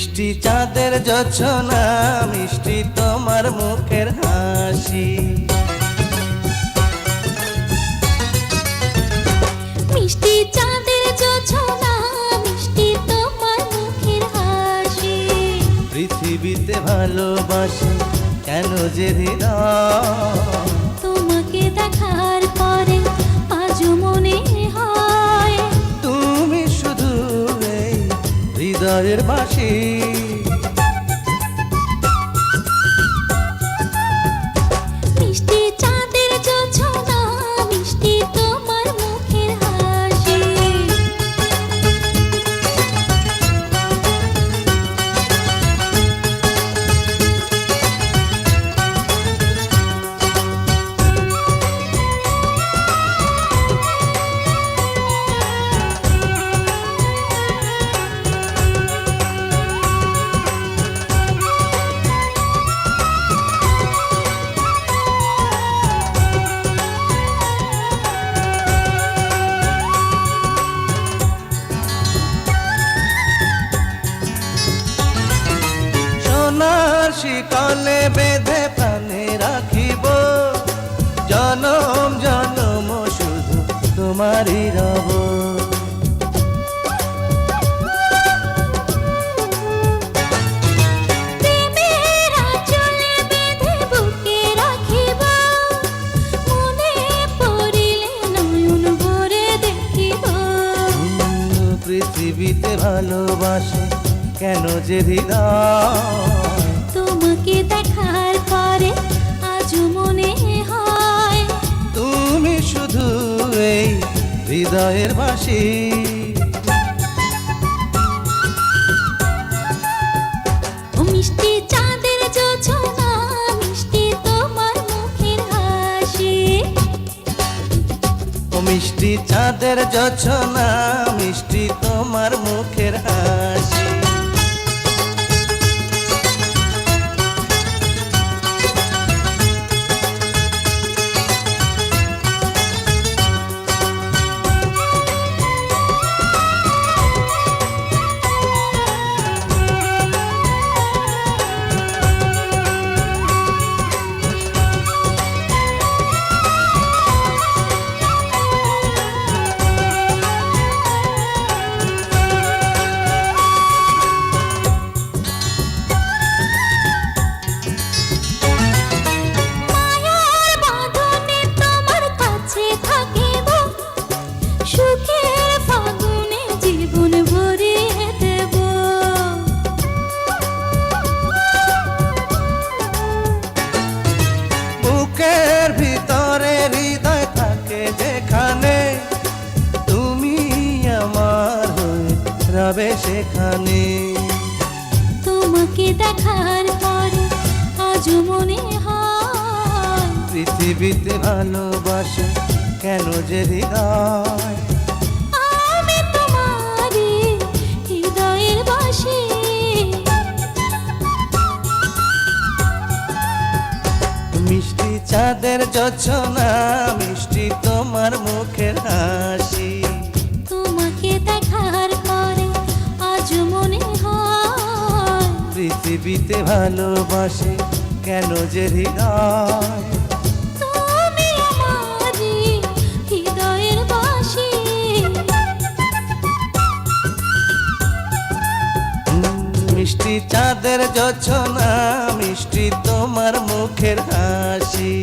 মিষ্টি চাঁদের জোছনা, মিষ্টি তোমার মুখের হাসি। মিষ্টি চাঁদের জোছনা, মিষ্টি তোমার মুখের হাসি। পৃথিবীতে ভালোবাসি কেন যে হৃদয়, তোমাকে দেখার পরে আজও মনে হয় তুমি শুধু এই হৃদয়ের বাসি। মিষ্টি চাঁদের জোছনা, মিষ্টি তোমার মুখের হাসি। সোনার শিকলে বেঁধে প্রাণে রাখিব, জনম জনম শুধু তোমারই রব। প্রেমের আঁচলে বেঁধে বুকে রাখিব, মনে পড়িলে নয়ন ভরে দেখিব। পৃথিবীতে ভালোবাসে কেন যে হৃদয়, তোমাকে দেখার পরে আজও মনে হয় তুমি শুধু এই হৃদয়ের বাসি। ও মিষ্টি চাঁদের জোছনা, মিষ্টি তোমার মুখের হাসি। ও মিষ্টি চাঁদের জোছনা, মিষ্টি তোমার মুখের হাসি। মায়ার বাঁধনে তোমার কাছে থাকিব, সুখের ফাগুনে জীবন ভরিয়ে দেব। বুকের ভিতরে হৃদয় থাকে যেখানে, তুমি আমার হয়ে রবে সেখানে। তোমাকে দেখার পরে আজও মনে হয় পৃথিবীতে ভালোবাসে কেন যে হৃদয়, আমি তোমারই হৃদয়ের বাসি। মিষ্টি চাঁদের জোছনা, মিষ্টি তোমার মুখের হাসি। তোমাকে দেখার পরে আজও মনে হয় পৃথিবীতে ভালোবাসে কেন যে হৃদয়, তুমি আমারই হৃদয়ের বাসি। মিষ্টি চাঁদের জোছনা, মিষ্টি তোমার মুখের হাসি।